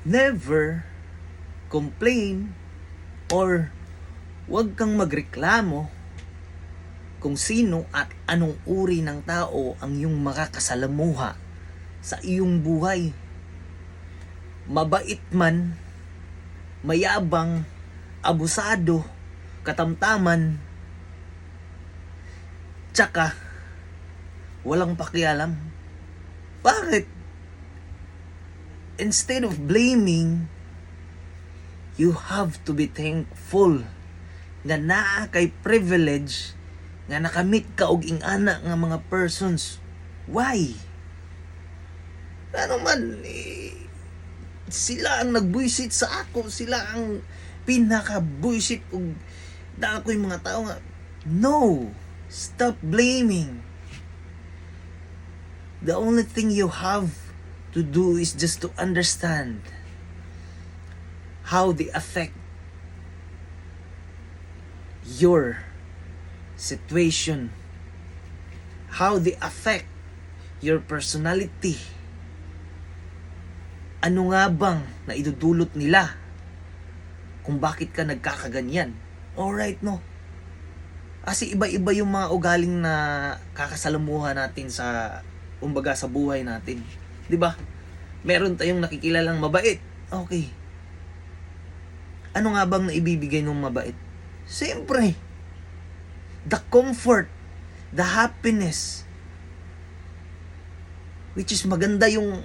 never complain or huwag kang magreklamo kung sino at anong uri ng tao ang iyong makakasalamuha sa iyong buhay. Mabait man, mayabang, abusado, katamtaman, tsaka walang pakialam. Bakit? Instead of blaming, you have to be thankful nga naa kay privilege nga nakamit ka og ing-ana nga mga persons. Why? Ano man, sila ang nagbuisit sa ako, sila ang pinaka-buisit og na ako'y mga tao nga. No! Stop blaming. The only thing you have to do is just to understand how they affect your situation, how they affect your personality. Ano nga bang na idudulot nila kung bakit ka nagkakaganyan? Alright, no? Kasi iba-iba yung mga ugaling na kakasalamuha natin sa kumbaga sa buhay natin. 'Di ba? Meron tayong nakikilalang mabait. Okay. Ano nga bang naibibigay ng mabait? Siyempre, the comfort, the happiness, which is maganda yung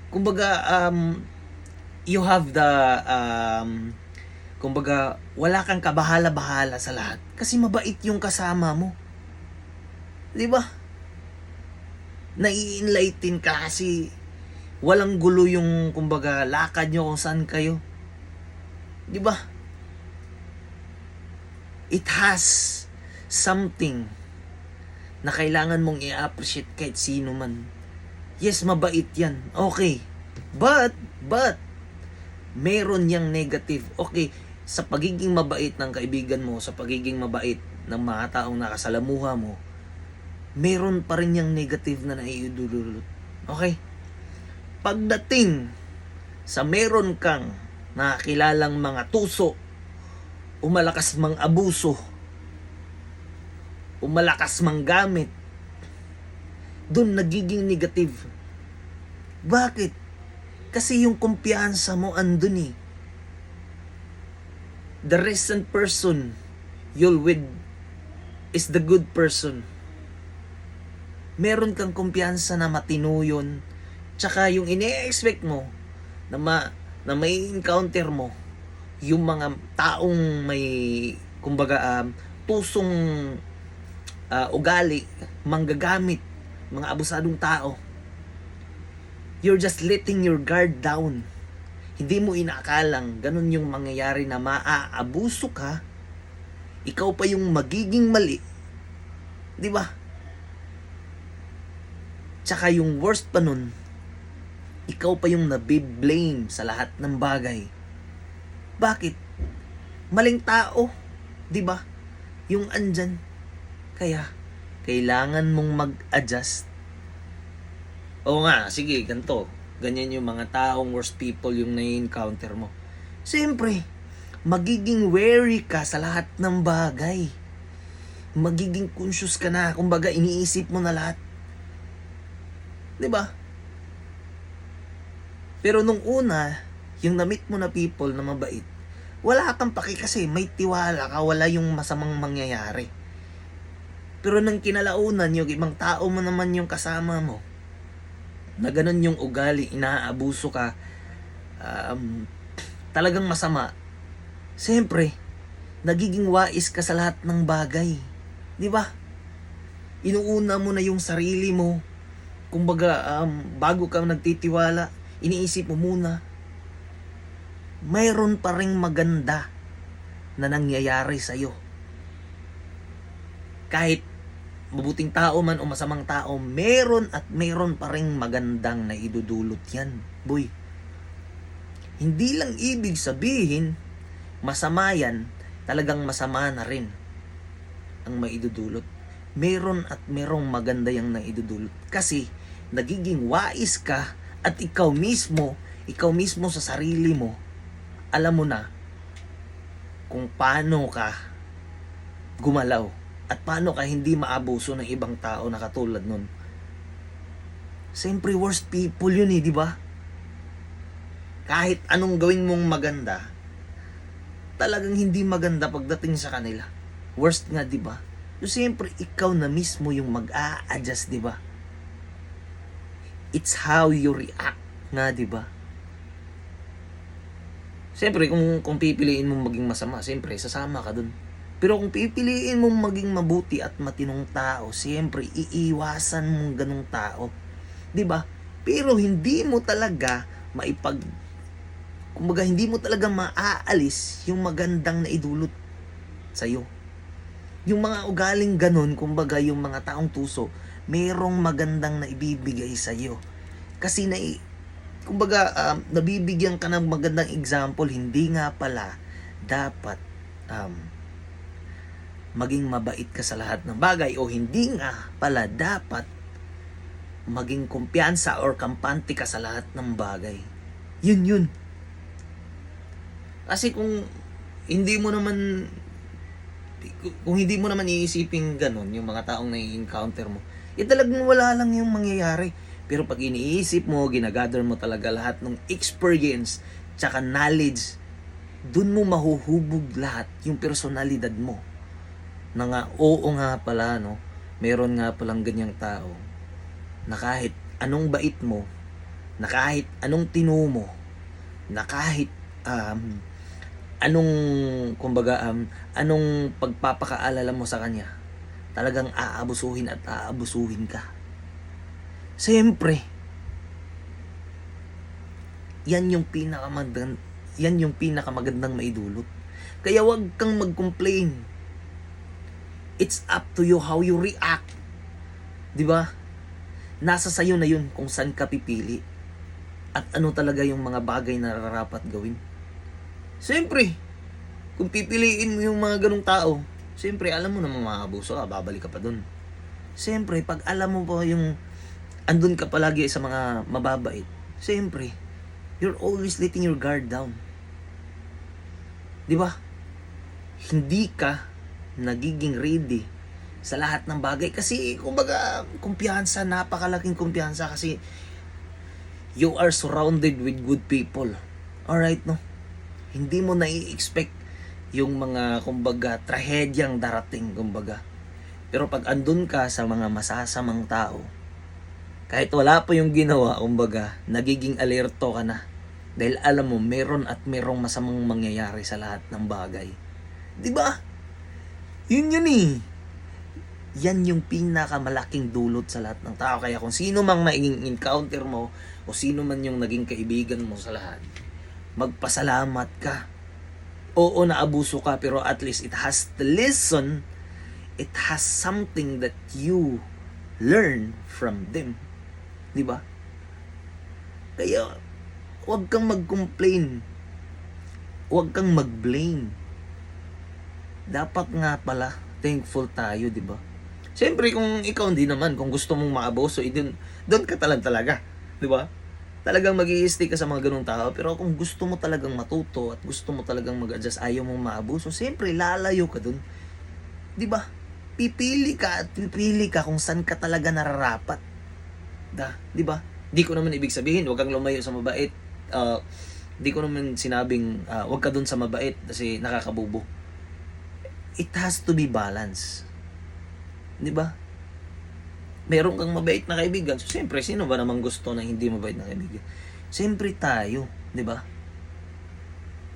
kumbaga you have the kumbaga wala kang kabahala-bahala sa lahat kasi mabait yung kasama mo. 'Di ba? Nai-enlighten ka kasi walang gulo yung kumbaga lakad nyo kung saan kayo. 'Di ba? It has something na kailangan mong i-appreciate kahit sino man. Yes, mabait yan. Okay. But, meron yang negative. Okay, sa pagiging mabait ng kaibigan mo, sa pagiging mabait ng mga taong nakasalamuha mo, meron pa rin yung negative na naiidululot. Okay? Pagdating sa meron kang nakakilalang mga tuso, umalakas mang abuso, umalakas mang gamit, doon nagiging negative. Bakit? Kasi yung kumpiyansa mo andun eh. The recent person you're with is the good person. Meron kang kumpiyansa na matino yun. Tsaka yung ine-expect mo na may encounter mo yung mga taong may kumbaga tusong ugali, manggagamit, mga abusadong tao. You're just letting your guard down. Hindi mo inaakalang ganun yung mangyayari na maaabuso ka, ikaw pa yung magiging mali. 'Di ba? Tsaka yung worst pa nun, ikaw pa yung nabiblame sa lahat ng bagay. Bakit? Maling tao, 'di ba? Yung andyan. Kaya kailangan mong mag-adjust. Oo nga, sige, ganito. Ganyan yung mga taong worst people yung na-encounter mo. Siyempre, magiging wary ka sa lahat ng bagay. Magiging conscious ka na, kumbaga iniisip mo na lahat. 'Di ba? Pero nung una, yung na-meet mo na people na mabait, wala kang paki kasi may tiwala ka, wala yung masamang mangyayari. Pero nang kinalaunan, yung ibang tao mo naman yung kasama mo, na ganun yung ugali, inaabuso ka, talagang masama. Siyempre, nagiging wais ka sa lahat ng bagay. 'Di ba? Inuuna mo na yung sarili mo. Kumbaga, bago ka nagtitiwala, iniisip mo muna, mayroon pa ring maganda na nangyayari sa'yo. Kahit mabuting tao man o masamang tao, meron at meron pa ring magandang na idudulot yan. Boy, hindi lang ibig sabihin, masama yan, talagang masama na rin ang maidudulot. Meron at merong maganda yang naidudulot. Kasi, nagiging wais ka at ikaw mismo, ikaw mismo sa sarili mo, alam mo na kung paano ka gumalaw at paano ka hindi maabuso ng ibang tao na katulad nun. Siyempre, worst people yun di ba? Kahit anong gawin mong maganda, talagang hindi maganda pagdating sa kanila. Worst nga, di ba? So, siyempre, ikaw na mismo yung mag-a-adjust, di ba? It's how you react nga, di ba? Siyempre, kung pipiliin mong maging masama, siyempre, sasama ka dun. Pero kung pipiliin mong maging mabuti at matinong tao, siyempre, iiwasan mong ganong tao. Di ba? Pero hindi mo talaga kumbaga, hindi mo talaga maaalis yung magandang na idulot sa'yo. Yung mga ugaling ganun, kumbaga, yung mga taong tuso, merong magandang na ibibigay sa'yo. Kasi kumbaga, nabibigyan ka ng magandang example, hindi nga pala dapat maging mabait ka sa lahat ng bagay, o hindi nga pala dapat maging kumpiyansa or kampante ka sa lahat ng bagay. Yun. Kasi kung hindi mo naman iisipin ganun, yung mga taong nai-encounter mo, talagang wala lang yung mangyayari. Pero pag iniisip mo, ginagather mo talaga lahat ng experience tsaka knowledge, dun mo mahuhubog lahat yung personalidad mo. Na nga, oo nga pala, no? Meron nga palang ganyang tao na kahit anong bait mo, na kahit anong tinu mo, na kahit anong pagpapakaalala mo sa kanya, talagang aabusuhin at aabusuhin ka. Siyempre, yan yung pinakamagandang maidulot. Kaya wag kang mag-complain. It's up to you how you react. 'Di ba? Nasa sayo na yun kung saan ka pipili at ano talaga yung mga bagay na nararapat gawin. Siyempre, kung pipiliin mo yung mga ganung tao, siyempre alam mo na mga abuso ka, babalik ka pa dun. Siyempre, pag alam mo pa yung andun ka palagi sa mga mababait, siyempre, you're always letting your guard down. Di ba? Hindi ka nagiging ready sa lahat ng bagay. Kasi, kumbaga, kumpiyansa, napakalaking kumpiyansa kasi you are surrounded with good people. Alright, no? Hindi mo nai-expect yung mga, kumbaga, trahedyang darating, kumbaga. Pero pag andun ka sa mga masasamang tao, kahit wala pa yung ginawa, kumbaga, nagiging alerto ka na. Dahil alam mo, meron at merong masamang mangyayari sa lahat ng bagay. Diba? Yun eh. Yan yung pinakamalaking dulot sa lahat ng tao. Kaya kung sino mang naging encounter mo, o sino man yung naging kaibigan mo sa lahat, magpasalamat ka. Oo, naabuso ka, pero at least it has the lesson, it has something that you learn from them. Diba? Kaya, huwag kang mag-complain. Huwag kang mag-blame. Dapat nga pala, thankful tayo, diba? Siyempre, kung ikaw hindi naman, kung gusto mong maabuso, doon ka talaga. Diba? Talagang mag-i-stay ka sa mga ganung tao. Pero kung gusto mo talagang matuto at gusto mo talagang mag-adjust, ayaw mong maabuso, siyempre, lalayo ka doon. Diba? Pipili ka kung saan ka talaga nararapat. Diba? Di ko naman ibig sabihin, huwag kang lumayo sa mabait. Di ko naman sinabing, huwag ka doon sa mabait kasi nakakabubo. It has to be balance. Diba? Meron kang mabait na kaibigan. So, siyempre, sino ba namang gusto na hindi mabait na kaibigan? Siyempre tayo. Diba?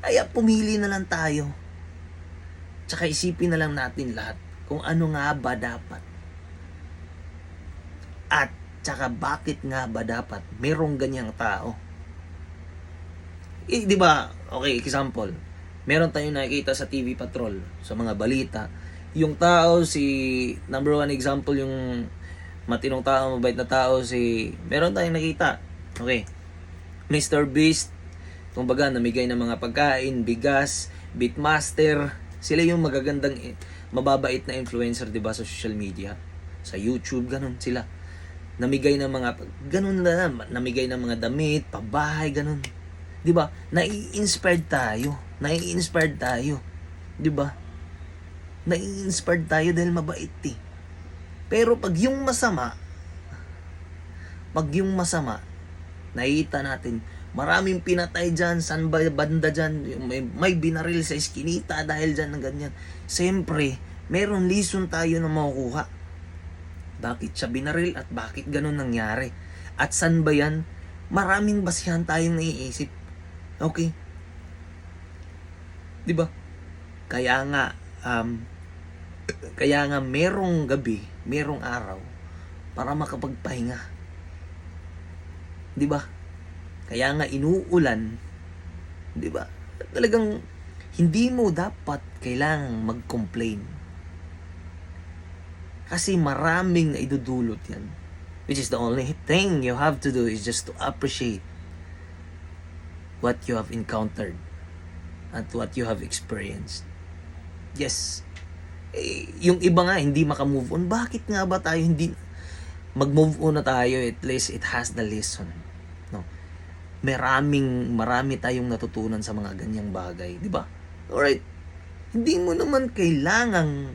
Kaya pumili na lang tayo. Tsaka isipin na lang natin lahat kung ano nga ba dapat. At tsaka bakit nga ba dapat merong ganyang tao. Diba? Okay, example. Meron tayong nakikita sa TV Patrol, sa mga balita. Yung tao, number one example, yung matinong tao, mabait na tao, meron tayong nakita. Okay. Mr. Beast, kumbaga, namigay ng mga pagkain, bigas, Beatmaster. Sila yung magagandang, mababait na influencer, diba, sa social media. Sa YouTube, ganun sila. Namigay ng mga, ganun na, namigay ng mga damit, pabahay, ganun. 'Di ba? Nai-inspired tayo. Nai-inspired tayo. 'Di ba? Nai-inspired tayo dahil mabait eh. Pero pag yung masama, nakikita natin, maraming pinatay dyan, saan ba banda dyan, may binaril sa iskinita dahil dyan ng ganyan. Siyempre, meron lesson tayo na makukuha. Bakit siya binaril at bakit ganun nangyari? At saan ba yan? Maraming basihan tayong naiisip. Okay? Di ba? Kaya nga merong gabi, merong araw para makapagpahinga. 'Di ba? Kaya nga inuulan, 'di ba? Talagang hindi mo dapat kailangang mag-complain. Kasi maraming naidudulot 'yan. Which is the only thing you have to do is just to appreciate what you have encountered at what you have experienced. Yes. Yung iba nga hindi maka-move on. Bakit nga ba tayo hindi mag-move on na tayo? At least it has the lesson. No. Marami tayong natutunan sa mga ganyang bagay, di ba? Alright. Hindi mo naman kailangang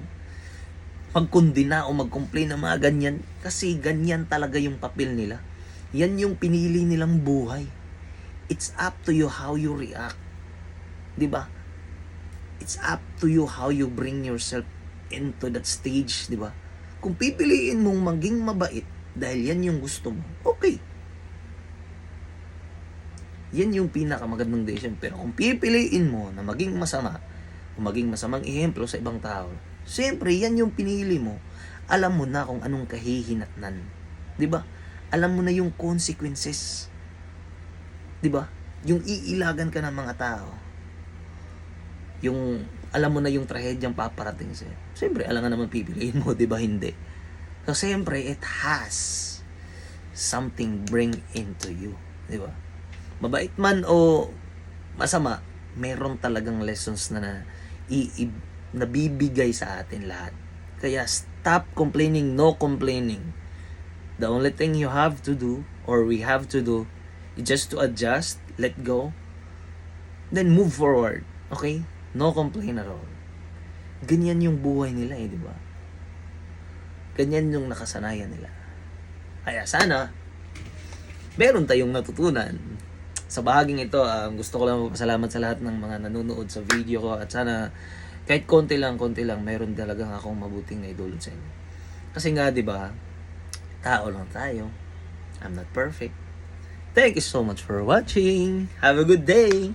magkondena o mag-complain ng mga ganyan kasi ganyan talaga yung papel nila. Yan yung pinili nilang buhay. It's up to you how you react. Di ba? It's up to you how you bring yourself into that stage, di ba? Kung pipiliin mong maging mabait dahil yan yung gusto mo, okay. Yan yung pinakamagandang decision. Pero kung pipiliin mo na maging masama, o maging masamang ehemplo sa ibang tao, siyempre, yan yung pinili mo. Alam mo na kung anong kahihinatnan. Di ba? Alam mo na yung consequences. Di ba? Yung iilagan ka ng mga tao. Yung alam mo na yung trahedyang paparating sa'yo. Siyempre, alam nga naman pipiliin mo, di ba? Hindi. So, siyempre, it has something bring into you. Di ba? Mabait man o masama, meron talagang lessons na nabibigay sa atin lahat. Kaya, stop complaining, no complaining. The only thing you have to do, or we have to do, is just to adjust, let go, then move forward. Okay? No complain at all. Ganyan yung buhay nila di ba? Ganyan yung nakasanayan nila. Kaya sana, meron tayong natutunan. Sa bahaging ito, gusto ko lang magpasalamat sa lahat ng mga nanonood sa video ko at sana, kahit konti lang, meron talagang akong mabuting naidulot sa inyo. Kasi nga, di ba, tao lang tayo. I'm not perfect. Thank you so much for watching. Have a good day.